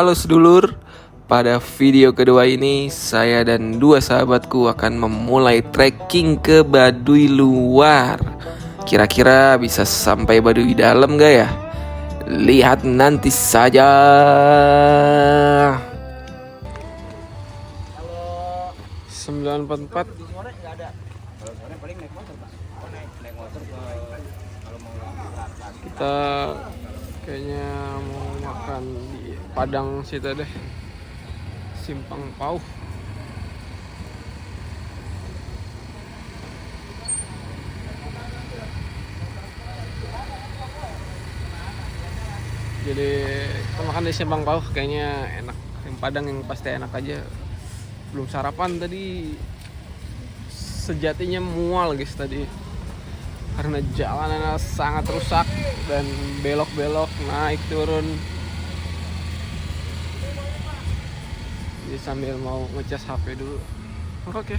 Halo sedulur, pada video kedua ini saya dan dua sahabatku akan memulai trekking ke Baduy luar. Kira-kira bisa sampai Baduy dalam gak ya? Lihat nanti saja. Kalau 944 di sore nggak ada. Kalau sore paling naik motor, Pak. Oh, naik motor ke kalau mau lagi. kita kayaknya mau makan di Padang situ deh, Simpang Pauh. Jadi kita makan di Simpang Pauh kayaknya enak. Yang Padang yang pasti enak aja. Belum sarapan tadi, sejatinya mual guys tadi karena jalanannya sangat rusak dan belok-belok naik turun. Jadi sambil mau ngecas HP dulu. Oke.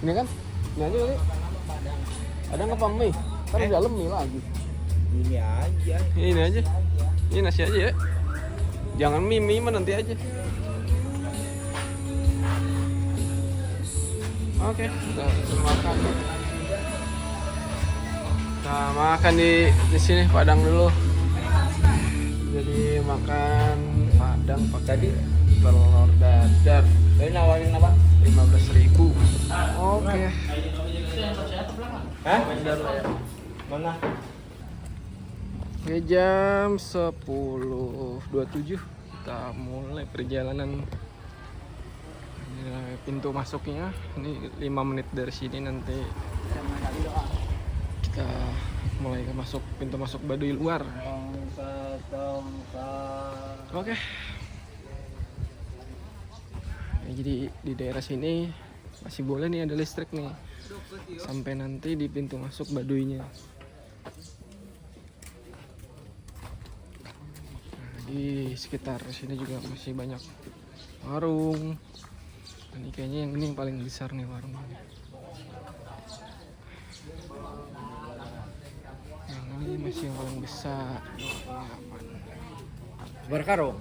Ini kan? Ini aja kali. Ada nggak Pak mie? Kan di dalam mie lagi. Ini aja. Ini aja. Ini nasi aja ya. Jangan mie mah nanti aja. Oke, kita makan. Kita makan di sini Padang dulu. Jadi makan Padang pakai tadi telur dadar. Tadi nawarin apa? 15.000. Oke. Hah? Mana? Oke, jam 10.27 kita mulai perjalanan. Ini pintu masuknya. Ini 5 menit dari sini nanti kita mulai masuk pintu masuk Baduy luar. Oke. Ya, jadi di daerah sini masih boleh nih ada listrik nih sampai nanti di pintu masuk Baduynya. Di sekitar sini juga masih banyak warung. Ini kayaknya yang ini yang paling besar nih warungnya. Yang ini masih yang paling besar. Berkaro.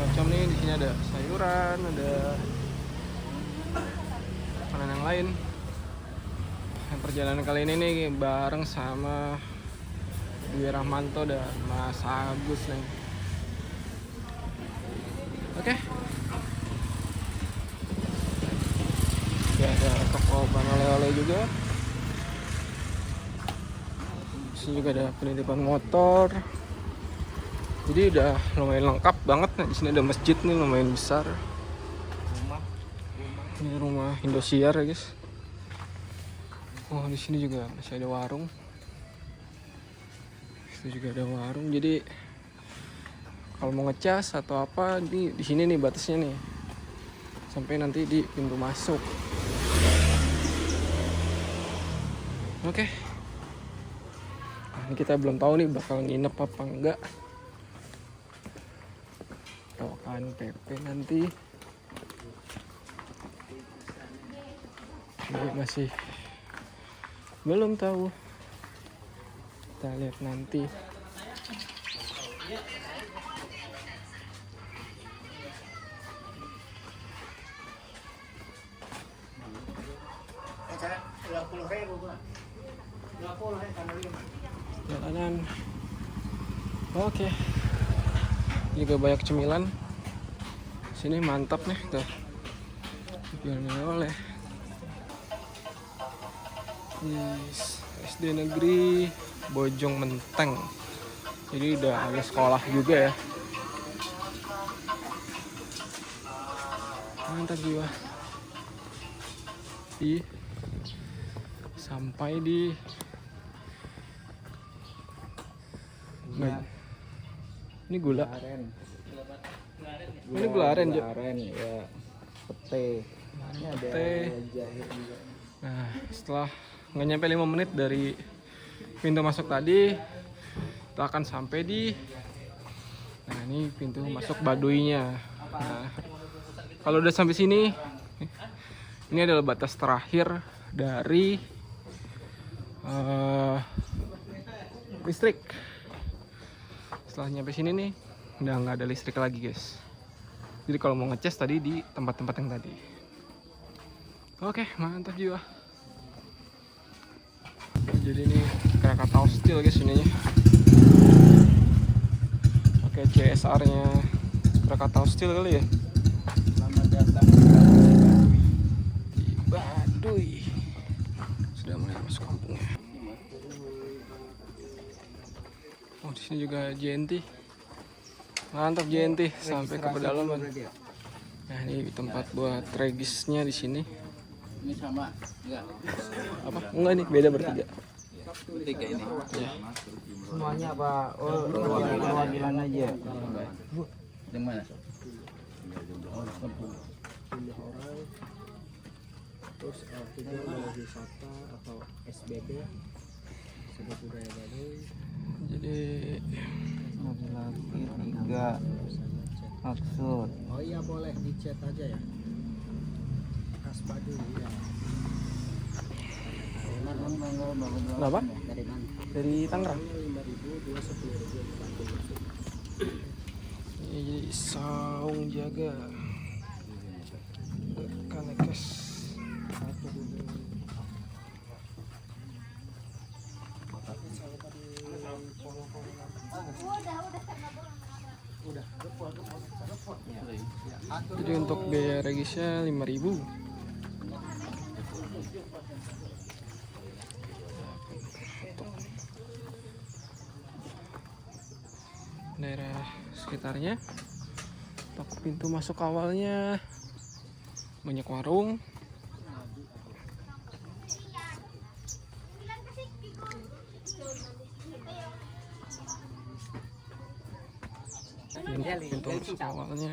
Macam nih di sini ada sayuran, ada makanan yang lain. Yang perjalanan kali ini nih bareng sama Dwi Rahmanto dan Mas Agus nih. Oke. Ya, ada toko oleh-oleh juga. Di sini juga ada penitipan motor. Jadi udah lumayan lengkap banget. Nah, di sini ada masjid nih lumayan besar. Ini rumah Indosiar ya guys. Oh, di sini juga masih ada warung. Itu juga ada warung. Jadi kalau mau ngecas atau apa di sini nih batasnya nih. Sampai nanti di pintu masuk. Oke. Nah, ini kita belum tahu nih bakal nginep apa enggak. Kan PP nanti. Jadi masih belum tahu. Kita lihat nanti. Jalanan. Oke. Juga banyak cemilan. Sini mantap nih tuh. Jualnya oleh. Yes. SD Negeri Bojong Menteng. Jadi udah ada sekolah juga ya. Mantap jiwa. Sampai di ini gula. Ini gula aren ya. Pete. Ini ada jahe juga. Nah, setelah nggak nyampe 5 menit dari pintu masuk tadi, kita akan sampai di. Nah, ini pintu masuk Baduynya. Nah, kalau udah sampai sini, Ini adalah batas terakhir dari listrik. Setelah nyampe sini nih, udah nggak ada listrik lagi guys. Jadi kalau mau ngecas tadi di tempat-tempat yang tadi. Oke, mantap jiwa. Jadi ini Krakatau Steel guys ininya. Pakai CSR-nya Krakatau Steel kali ya. Selamat datang Di Baduy. Sudah mulai masuk kampungnya. Oh, di sini juga JNT. Mantap JNT sampai ke pedalaman. Nah, ini tempat buat regisnya di sini. Ini sama enggak? Apa? Enggak nih, beda bertiga. Tiga ini. Ya. Semuanya apa? Oh, perwakilan aja. Yang mana? Terus tujuan wisata atau SBB Sudut Budaya Baduy. Jadi Laki-laki tiga maksud. Oh iya boleh di chat aja ya. Khas Baduy ya. kenapa? Dari mana? Dari Tangerang. 5.000, 2 10.000 dibantu masuk. Ini jadi saung jaga. Kanekes. Jadi untuk biaya regisnya 5.000. Daerah sekitarnya. Untuk pintu masuk awalnya banyak warung. Pintu masuk awalnya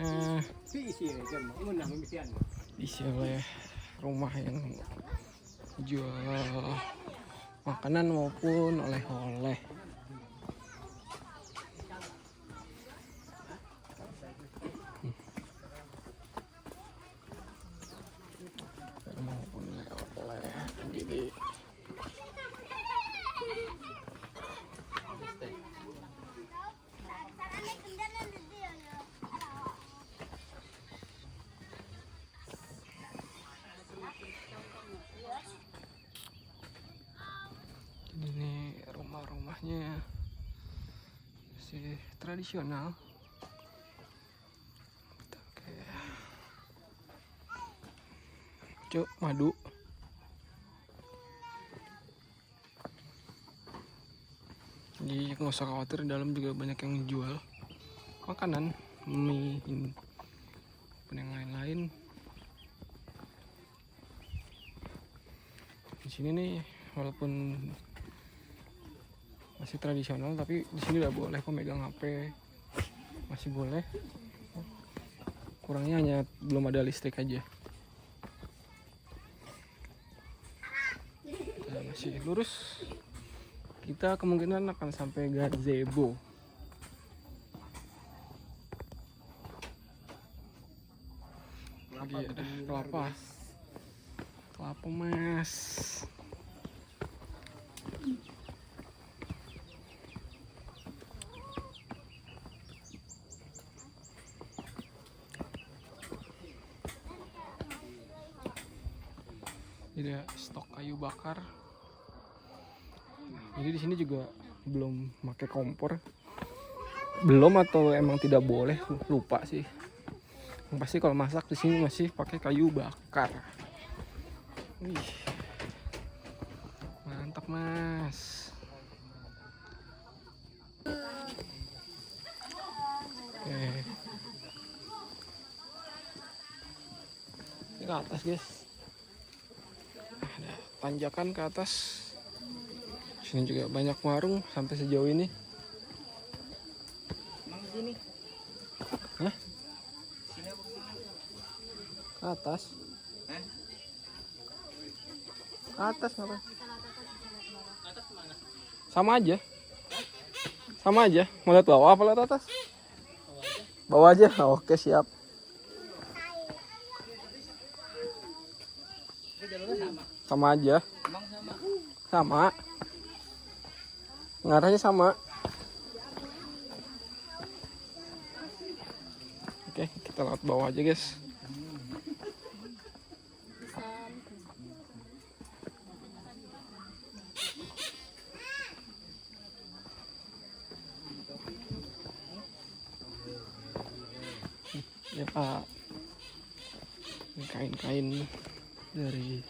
diisi oleh rumah yang jual makanan maupun oleh-oleh. Maupun oleh-oleh. Jadi ini rumah-rumahnya masih tradisional. Oke. Cuk, madu. Jadi nggak usah khawatir, di dalam juga banyak yang jual makanan, mie, dan yang lain-lain. Di sini nih walaupun masih tradisional, tapi di sini udah boleh pemegang HP, masih boleh. Kurangnya hanya belum ada listrik aja. Kita masih lurus. Kita kemungkinan akan sampai gazebo. Lagi ada kelapa. Kelapa mas. Jadi ada stok kayu bakar. Jadi di sini juga belum pakai kompor. Belum atau emang tidak boleh, lupa sih. Yang pasti kalau masak di sini masih pakai kayu bakar. Wih. Mantap, Mas. Oke. Ini ke atas, guys. Ada tanjakan ke atas. Sini juga banyak warung sampai sejauh ini. Emang sini? Hah? Sini apa? Ke atas. Hah? Ke atas ngapain? Atas mana? Sama aja. Sama aja. Mau lihat bawah apa lihat atas? Bawah aja. Oke, siap. Sama aja. Emang sama? Sama. Ngarahnya sama. Oke, kita lewat bawah aja, guys. Ya Pak, ini kain-kain dari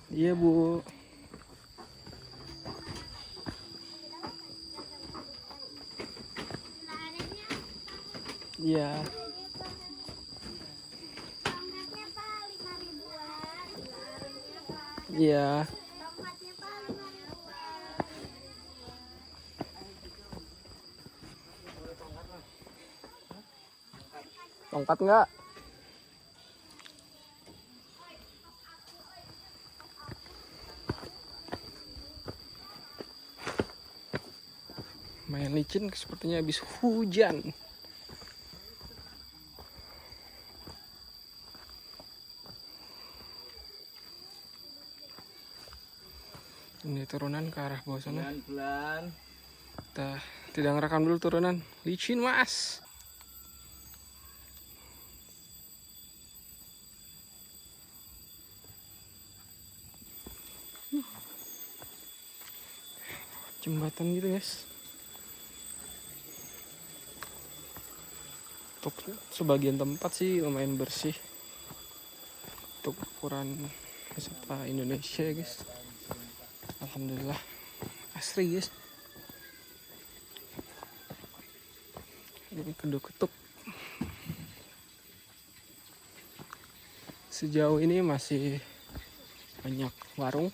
iya Bu. Iya. Tongkatnya Pak 5.000-an. Iya. Tongkatnya Pak 5.000-an. Tongkat nggak? Main licin sepertinya habis hujan. Ini turunan ke arah bawah sana. Pelan-pelan. Kita tidak ngerekam dulu turunan. Licin mas. Jembatan gitu guys. Untuk sebagian tempat sih lumayan bersih. Untuk ukuran peserta Indonesia ya guys. Alhamdulillah. Asri guys. Ini keduk-ketuk. Sejauh ini masih banyak warung.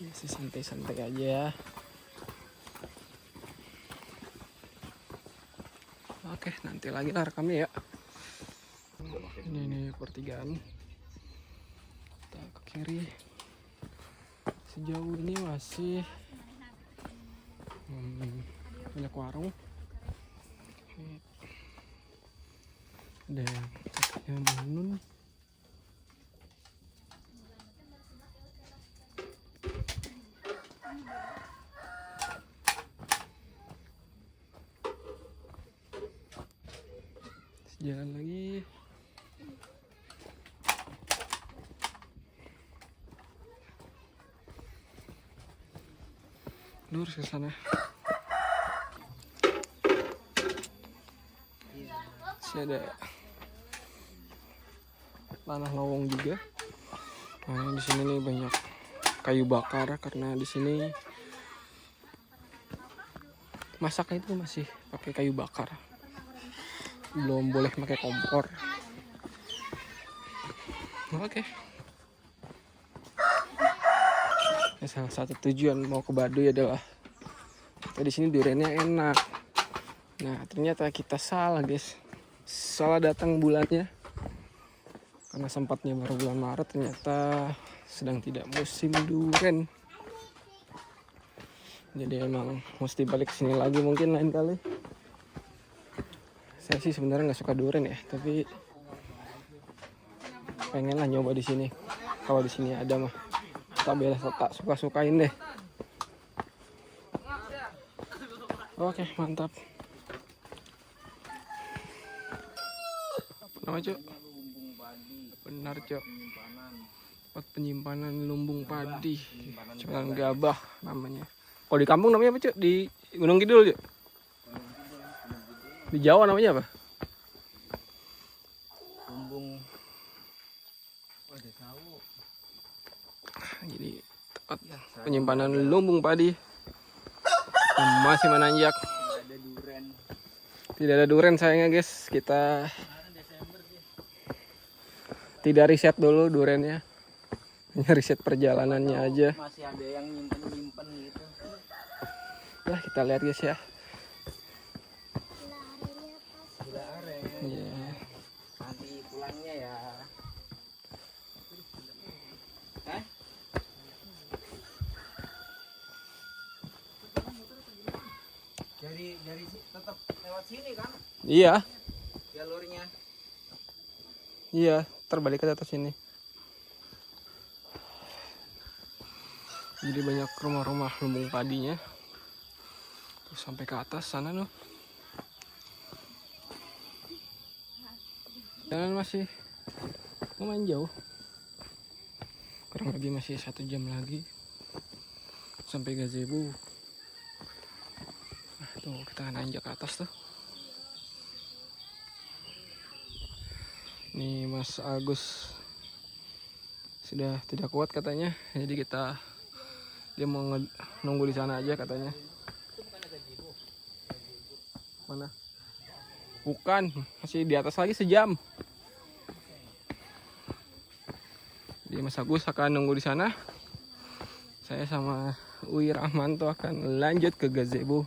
Masih santai-santai aja. Oke, nanti lagi lah rekamnya ya. Ini pertigaan. Kita ke kiri. Sejauh ini masih banyak warung. Ada yang menun. Jalan lagi. Lurus ke sana. Masih ada tanah lowong juga. Nah, di sini nih banyak kayu bakar karena di sini masaknya itu masih pakai kayu bakar. Belum boleh pakai kompor. Oke. Salah satu tujuan mau ke Baduy adalah di sini duriannya enak. Nah, ternyata kita salah, guys. Salah datang bulannya. Karena sempatnya baru bulan Maret, ternyata sedang tidak musim durian. Jadi emang mesti balik ke sini lagi mungkin lain kali. Saya sih sebenarnya nggak suka durian ya, tapi pengen lah nyoba di sini. Kalau di sini ada mah, tak suka-sukain deh. Oke, mantap. Apa nama Cok? Lumbung padi. Benar Cok. Penyimpanan. Tempat penyimpanan lumbung padi. Jalan Gabah namanya. Kalau di kampung namanya apa Cok? Di Gunung Kidul Cok? Di Jawa namanya apa? Lumbung. Oh, ada sawo. Jadi tempat penyimpanan lumbung padi masih menanjak. Ada duren. Tidak ada duren sayangnya guys. Kita tidak riset dulu durennya. Hanya riset perjalanannya aja. Masih ada yang nyimpen gitu. Lah kita lihat guys ya. Gula aren. Iya. Nanti pulangnya ya. tetap lewat sini kan Iya, jalurnya. iya, terbalik ke atas sini. Jadi banyak rumah-rumah lumbung padinya. Terus sampai ke atas sana loh. Jalan masih lumayan jauh. Kurang lebih masih 1 jam lagi sampai gazebo. Nah, tuh kita nanjak ke atas tuh. Nih Mas Agus sudah tidak kuat katanya, jadi dia mau nunggu di sana aja katanya. Mana? Bukan, masih di atas lagi sejam. Jadi Mas Agus akan nunggu di sana. Saya sama Uwi Rahmanto akan lanjut ke gazebo.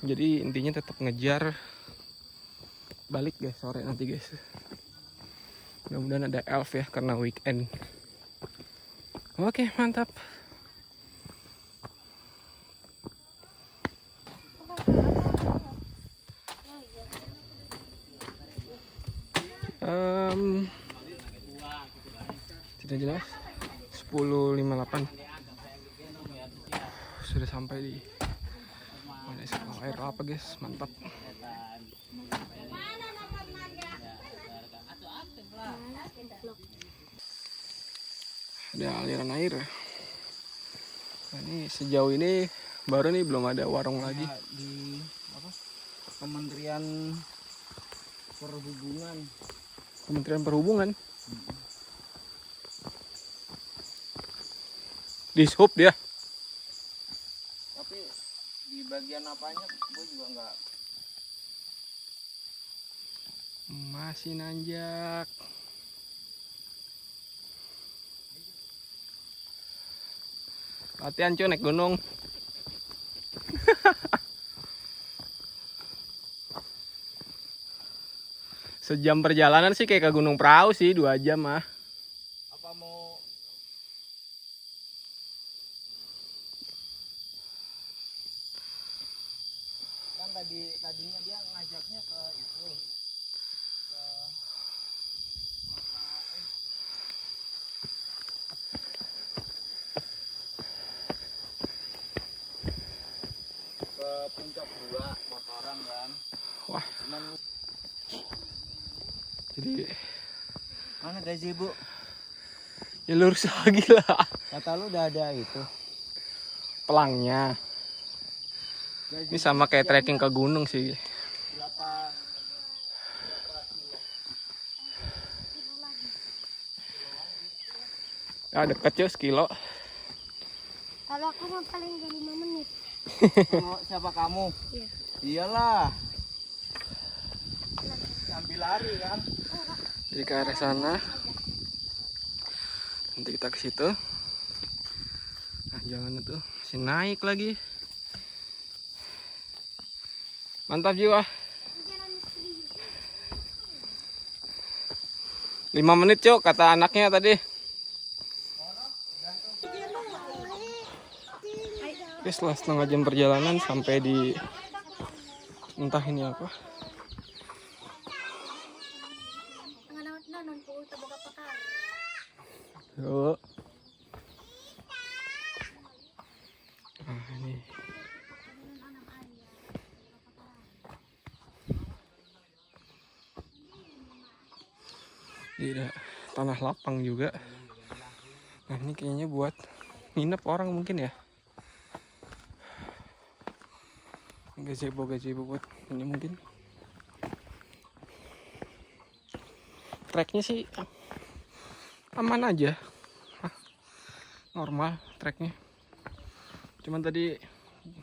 Jadi intinya tetap ngejar balik guys sore nanti guys. Mudah-mudahan ada elf ya karena weekend. Oke, mantap. Tidak jelas. 10.58 sudah sampai di air apa guys, mantap. Ada aliran air. Nah, ini sejauh ini baru nih belum ada warung lagi. Di apa? Kementerian Perhubungan. Kementerian Perhubungan. Di Sub dia. Tapi di bagian apanya gue juga nggak. Masih nanjak. Latihan cuy naik gunung. Sejam perjalanan sih kayak ke Gunung Perahu sih, 2 jam mah. Apa mau kan tadinya dia ngajaknya ke itu ke puncak 2 motoran kan. Wah, Cuman jadi mana gazebo? ya lurus lagi lah. Kata lu udah ada itu. Pelangnya. Ini sama kayak trekking ke gunung sih. Berapa Ya deket cuy, sekilo. Kalau aku mah paling gak 5 menit. siapa kamu? Iya. Iyalah. Sambil lari kan. Jadi ke arah sana. Nanti kita ke situ. Nah, jalan itu masih naik lagi. Mantap jiwa. 5 menit cuk kata anaknya tadi. Oke, setelah setengah jam perjalanan sampai di entah ini apa. Yuk. Nah, ini. Tidak tanah lapang juga. Nah, ini kayaknya buat nginep orang mungkin ya. Gazebo buat ini mungkin. Treknya sih aman aja, normal treknya. Cuman tadi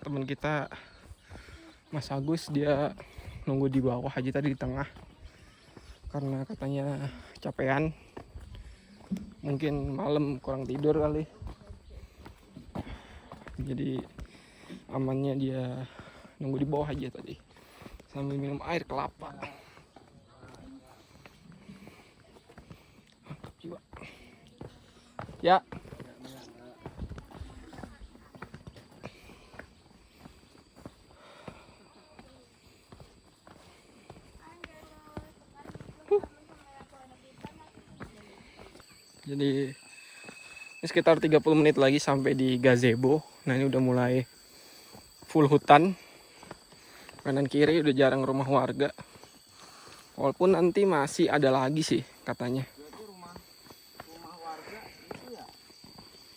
teman kita Mas Agus dia nunggu di bawah aja tadi di tengah karena katanya capean, mungkin malam kurang tidur kali. Jadi amannya dia nunggu di bawah aja tadi sambil minum air kelapa. Mantap jiwa. Ya. Jadi ini sekitar 30 menit lagi sampai di gazebo. Nah ini udah mulai full hutan. Kanan kiri udah jarang rumah warga. Walaupun nanti masih ada lagi sih katanya. Berarti rumah warga itu ya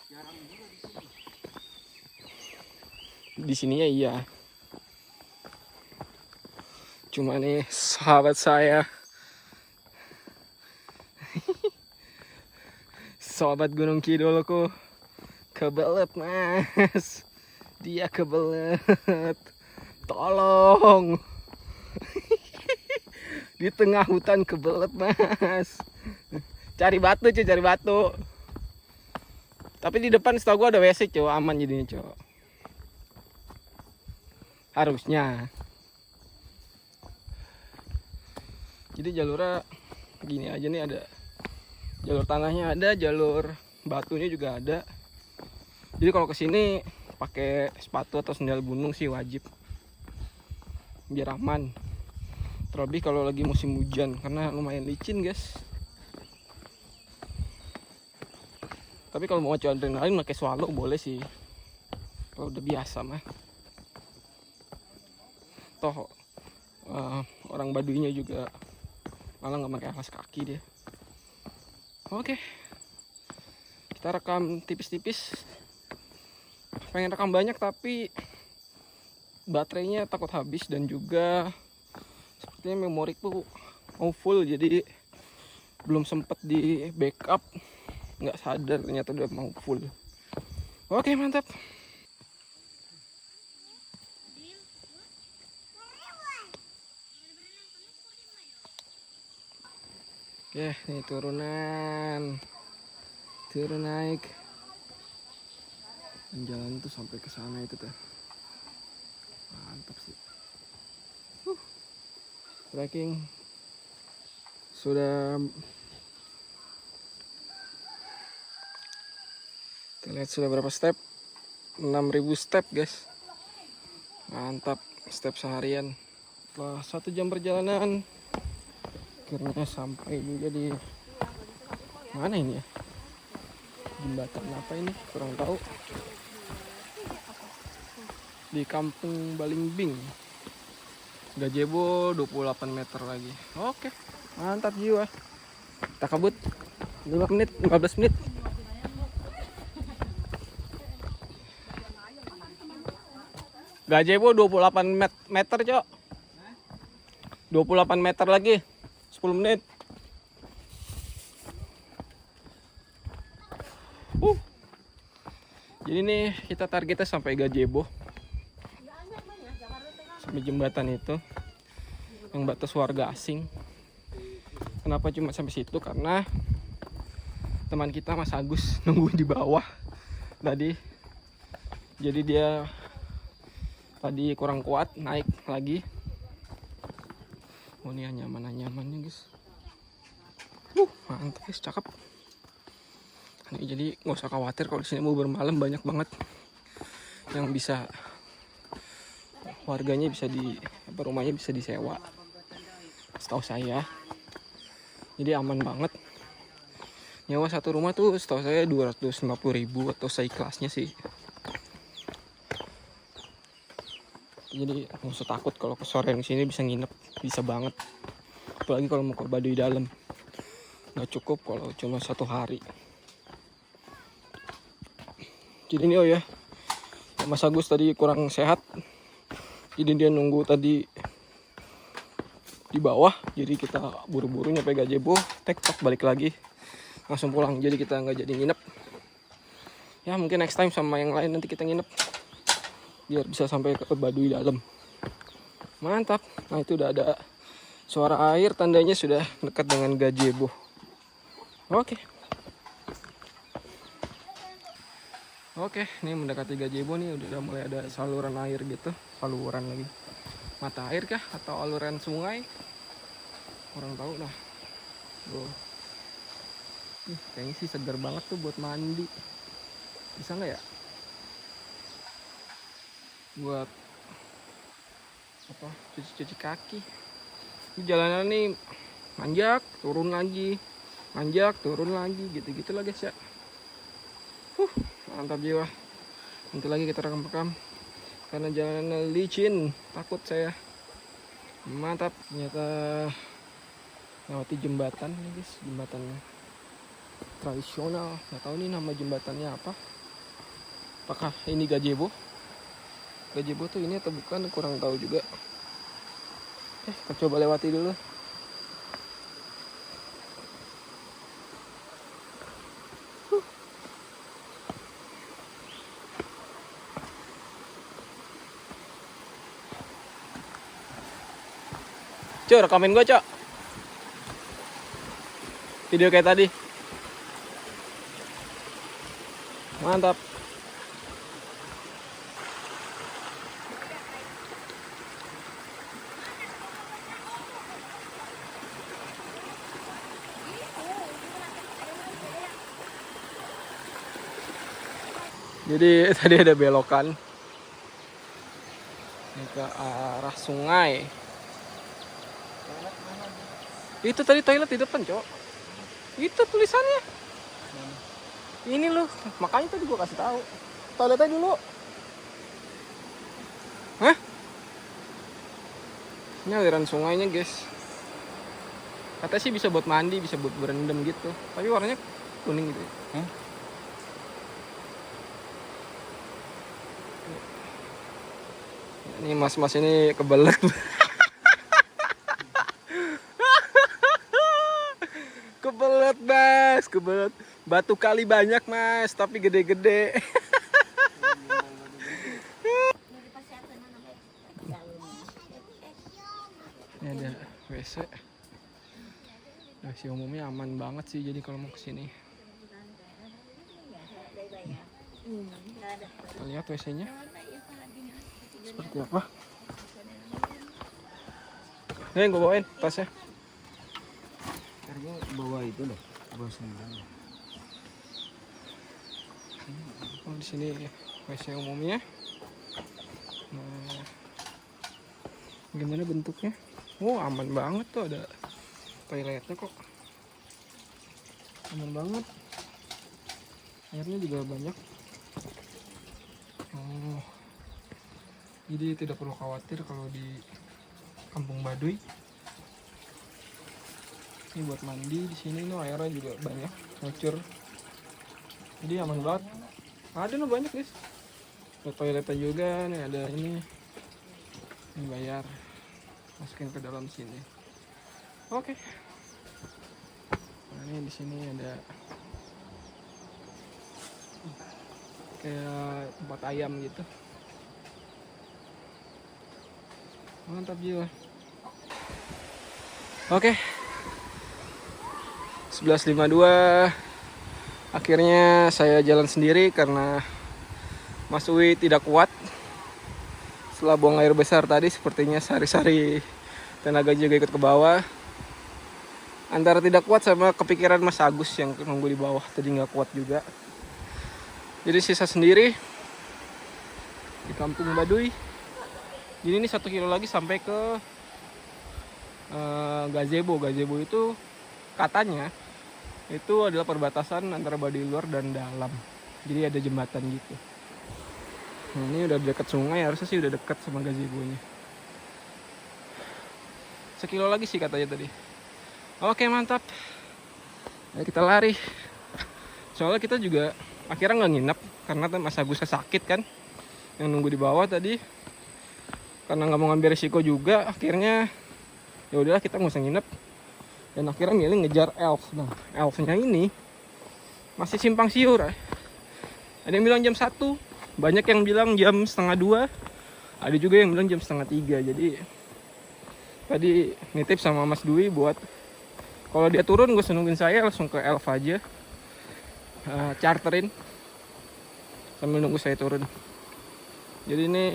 jarang juga di sini. Di sininya iya. Cuma nih sahabat saya, sahabat Gunung Kidulku, kebelet mas. Dia kebelet. Tolong. Di tengah hutan kebelet mas. Cari batu cuy, cari batu. Tapi di depan setahu gua ada WC cuy, aman jadinya cuy. Harusnya. Jadi jalurnya gini aja nih, ada jalur tanahnya, ada jalur batunya juga ada. Jadi kalau kesini pakai sepatu atau sendal gunung sih wajib, biar aman. Terlebih kalau lagi musim hujan karena lumayan licin guys. Tapi kalau mau coba adrenalin pakai swallow boleh sih, kalau udah biasa mah. Toh orang Baduinya juga malah nggak pakai alas kaki dia. Oke, kita rekam tipis-tipis. Pengen rekam banyak tapi baterainya takut habis, dan juga sepertinya memoriku mau full, jadi belum sempet di backup. Nggak sadar ternyata udah mau full. Oke, mantap. Oke, ini turunan. Turun naik. Dan jalan tuh sampai ke sana itu tuh. Mantap sih. Trekking sudah, kita lihat sudah berapa step. 6.000 step guys. Mantap, step seharian. Setelah 1 jam perjalanan akhirnya sampai juga di mana ini ya, jembatan apa ini kurang tahu, di Kampung Balimbing. Gazebo 28 meter lagi. Oke, mantap jiwa. Kita kabut 5 menit, 15 menit. Gazebo 28 meter, Cok. 28 meter lagi. 10 menit. Jadi nih kita targetnya sampai gazebo, sampai jembatan itu yang batas warga asing. Kenapa cuma sampai situ? Karena teman kita Mas Agus nungguin di bawah tadi. Jadi dia tadi kurang kuat, naik lagi. Oh ini nyaman-nyamannya guys. Mantap guys, cakep. Nih, jadi nggak usah khawatir kalau di sini mau bermalam, banyak banget yang bisa, warganya bisa rumahnya bisa disewa, setahu saya. Jadi aman banget. Nyewa satu rumah tuh setahu saya 250.000 atau seikhlasnya sih. Jadi nggak usah takut kalau kesorean di sini, bisa nginep, bisa banget. Apalagi kalau mau ke Baduy Dalam, nggak cukup kalau cuma 1 hari. Jadi ini ya, Mas Agus tadi kurang sehat, jadi dia nunggu tadi di bawah. Jadi kita buru-buru nyampe gazebo, tek-tek balik lagi, langsung pulang. Jadi kita nggak jadi nginep. Ya mungkin next time sama yang lain nanti kita nginep, biar bisa sampai ke Baduy Dalam. Mantap. Nah itu udah ada suara air, tandanya sudah dekat dengan gazebo. Oke, ini mendekati gazebo nih, udah mulai ada saluran air gitu, saluran lagi. Mata air kah atau aluran sungai? Kurang tahu lah. Kayaknya sih segar banget tuh buat mandi. Bisa nggak ya? Buat apa? Cuci-cuci kaki. Ini jalanan nih manjak, turun lagi. Nanjak, turun lagi, gitu-gitu lah guys ya. Mantap jiwa. Nanti lagi kita rekam-rekam karena jalan licin, takut saya. Mantap, ternyata lewati jembatan nih guys, jembatan tradisional. Nggak tahu nih nama jembatannya apa. Apakah ini gazebo? Gazebo tuh ini atau bukan, kurang tahu juga. Kita coba lewati dulu. Cok, rekamin gue, Cok. Video kayak tadi. Mantap. Jadi tadi ada belokan ini ke arah sungai. Itu tadi toilet di depan, Cok. Itu tulisannya. Ini loh, makanya tadi gua kasih tahu. Toiletnya dulu. Hah? Ini aliran sungainya, guys. Katanya sih bisa buat mandi, bisa buat berendam gitu. Tapi warnanya kuning gitu. Ini mas-mas ini kebelet. Kebelet mas, kebelet. Batu kali banyak mas, tapi gede-gede. Ini ada WC. WC umumnya aman banget sih, jadi kalau mau kesini. Kita lihat WC-nya seperti apa. Nih gue bawain tasnya. Gue bawa itu loh, bawa sendal. Oh, di sini WC umumnya. Nah, gimana bentuknya? Oh, aman banget tuh, ada toiletnya kok. Aman banget. Airnya juga banyak. Oh, jadi tidak perlu khawatir kalau di Kampung Baduy. Ini buat mandi di sini, nih airnya juga banyak, ngecur. Jadi aman banget. Ada loh banyak guys. Ada toiletnya juga, nih ada ini. Ini bayar. Masukin ke dalam sini. Oke. Nah, ini di sini ada kayak tempat ayam gitu. Mantap jiwa. Oke. 11.52. Akhirnya saya jalan sendiri karena Mas Uwi tidak kuat. Setelah buang air besar tadi, sepertinya sari-sari tenaga juga ikut ke bawah. Antara tidak kuat sama kepikiran Mas Agus yang nunggu di bawah tadi nggak kuat juga. Jadi sisa sendiri di Kampung Baduy. Jadi ini 1 kilo lagi sampai ke gazebo. Gazebo itu katanya itu adalah perbatasan antara Baduy luar dan dalam. Jadi ada jembatan gitu. Nah, ini udah dekat sungai, harusnya sih udah dekat sama gazebo-nya. 1 kilo lagi sih katanya tadi. Oke, mantap. Ayo kita lari. Soalnya kita juga akhirnya nggak nginep karena Mas Agus sakit kan, yang nunggu di bawah tadi. Karena nggak mau ngambil risiko juga, akhirnya ya udahlah kita nggak usah nginep. Dan akhirnya milih ngejar elf. Nah, elfnya ini masih simpang siur. Ada yang bilang jam 1, banyak yang bilang jam 1:30, ada juga yang bilang jam 2:30. Jadi tadi nitip sama Mas Dwi buat kalau dia turun gue nungguin saya langsung ke elf aja, charterin sambil nunggu saya turun. Jadi ini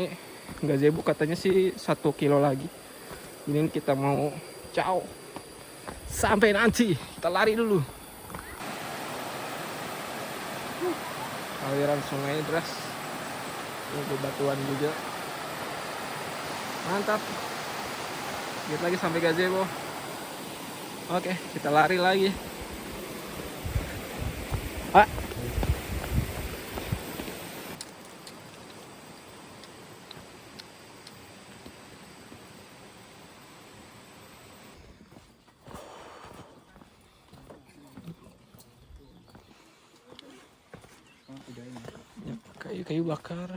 gazebo katanya sih 1 kilo lagi. Ini kita mau ciao. Sampai nanti kita lari dulu. Aliran sungai deras. Ini bebatuan juga. Mantap. Dikit lagi sampai gazebo. Oke, kita lari lagi. Oke, kayu bakar.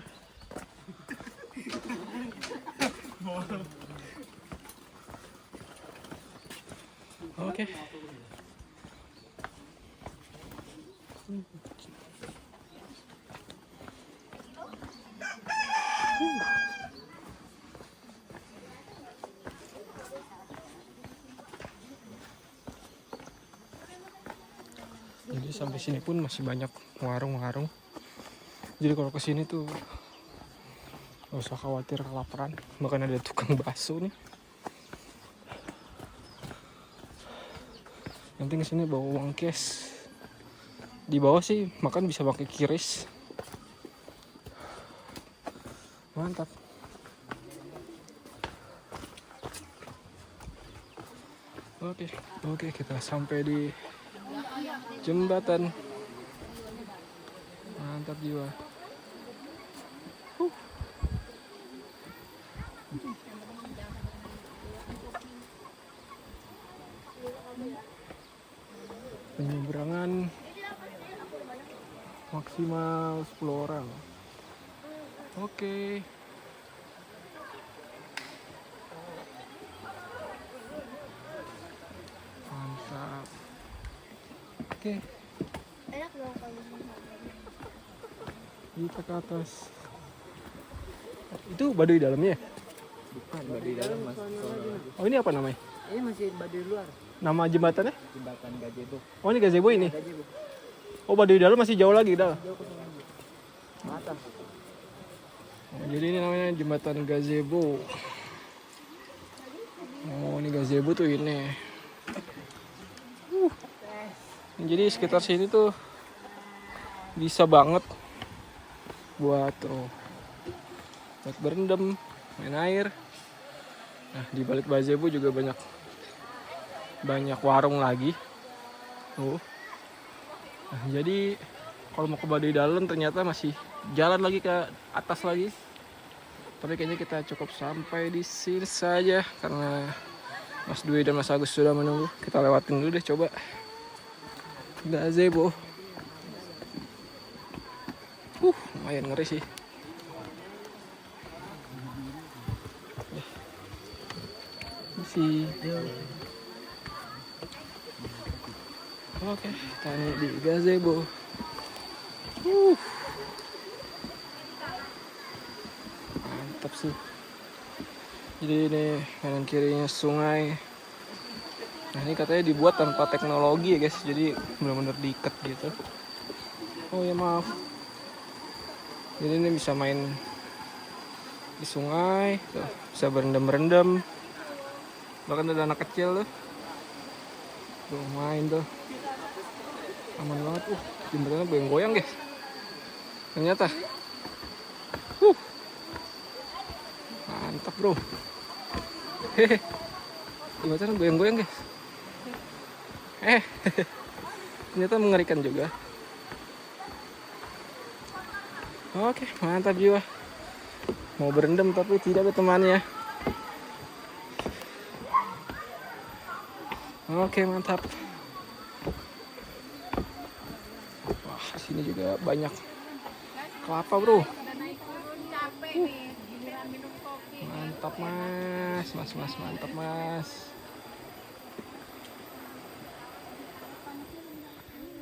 Oke. Jadi sampai sini pun masih banyak warung-warung. Jadi kalau kesini tuh gak usah khawatir kelaparan. Bahkan ada tukang bakso nih. Nanti kesini bawa uang cash. Di bawah sih makan bisa pakai QRIS. Mantap. Oke, kita sampai di jembatan. Mantap jiwa. Penyeberangan maksimal 10 orang. Oke. Mantap. Oke, Enak dong kalau kita ke atas. Itu Baduy dalamnya? Bukan Baduy dalam mas. Oh, ini apa namanya? Ini masih Baduy luar. Nama jembatannya? Jembatan Gazebo. Oh, ini gazebo ini. Oh, Baduy dalam masih jauh lagi dalam. Atas. Oh, jadi ini namanya jembatan gazebo. Oh, ini gazebo tuh ini. Jadi sekitar sini tuh bisa banget buat berendam, main air. Nah, di balik gazebo juga banyak warung lagi. Nah, jadi kalau mau ke Baduy dalam ternyata masih jalan lagi ke atas lagi. Tapi kayaknya kita cukup sampai di sini saja karena Mas Dwi dan Mas Agus sudah menunggu. Kita lewatin dulu deh coba gazebo. Lumayan ngeri sih. Oke, kita ini di gazebo. Mantap sih. Jadi ini kanan kirinya sungai. Nah, ini katanya dibuat tanpa teknologi ya guys. Jadi benar-benar diikat gitu. Oh ya maaf. Jadi ini bisa main di sungai, tuh, bisa berendam-berendam. Bahkan ada anak kecil tuh. Tuh main tuh. Aman banget. Jembatannya goyang-goyang guys. Ternyata. Mantap bro. Hehe. Jembatannya goyang-goyang guys. Ternyata mengerikan juga. Oke, mantap jiwa. Mau berendam tapi tidak ada temannya. Oke, mantap. Wah, sini juga banyak kelapa, bro. Mantap, mas. Mantap, mas.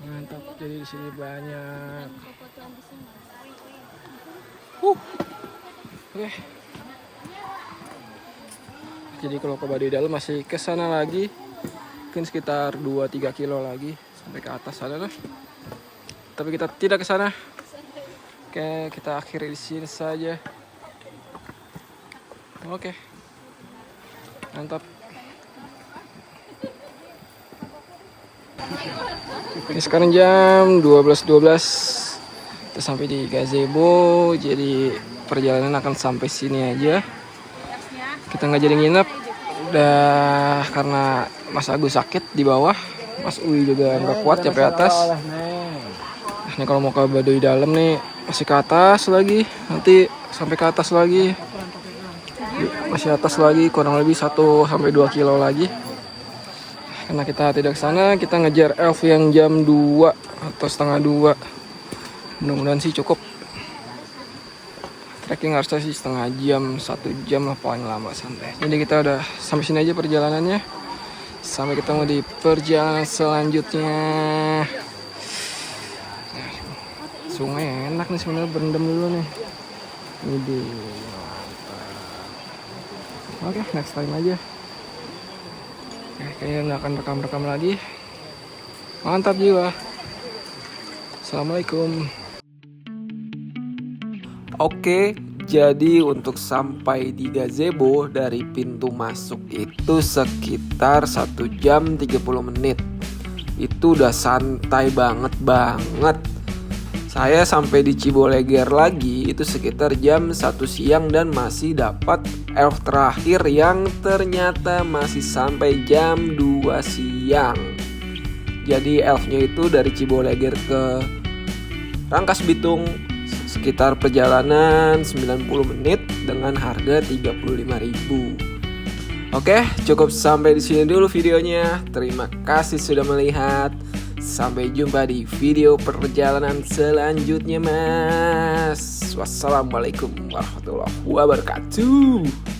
Mantap. Jadi di sini banyak. Oke. Jadi kalau ke Baduy dalam masih ke sana lagi. Mungkin sekitar 2-3 kilo lagi sampai ke atas sana lah. Tapi kita tidak ke sana. Oke, kita akhiri di sini saja. Oke. Mantap. Ini sekarang jam 12.12. Kita sampai di gazebo. Jadi perjalanan akan sampai sini aja. Kita nggak jadi nginep. Udah karena Mas Agus sakit di bawah. Mas Uwi juga nggak kuat sampai atas. Ini kalau mau ke Baduy dalam nih masih ke atas lagi. Nanti sampai ke atas lagi. Masih atas lagi kurang lebih 1-2 kilo lagi. Karena kita tidak ke sana, kita ngejar elf yang jam 2 atau setengah 2. Mudah-mudahan sih cukup. trekking harusnya sih setengah jam, 1 jam lah paling lama santai. Jadi kita udah sampai sini aja perjalanannya. Sampai ketemu di perjalanan selanjutnya. Sungai enak nih sebenarnya, berendam dulu nih. Ini Oke, next time aja. Kayaknya nggak akan rekam-rekam lagi. Mantap jiwa. Assalamualaikum. Oke, jadi untuk sampai di gazebo dari pintu masuk itu sekitar 1 jam 30 menit. Itu udah santai banget. Saya sampai di Ciboleger lagi itu sekitar jam 1 siang dan masih dapat elf terakhir yang ternyata masih sampai jam 2 siang. Jadi elfnya itu dari Ciboleger ke Rangkas Bitung sekitar perjalanan 90 menit dengan harga 35.000. Oke, cukup sampai di sini dulu videonya. Terima kasih sudah melihat. Sampai jumpa di video perjalanan selanjutnya, Mas. Wassalamualaikum warahmatullahi wabarakatuh.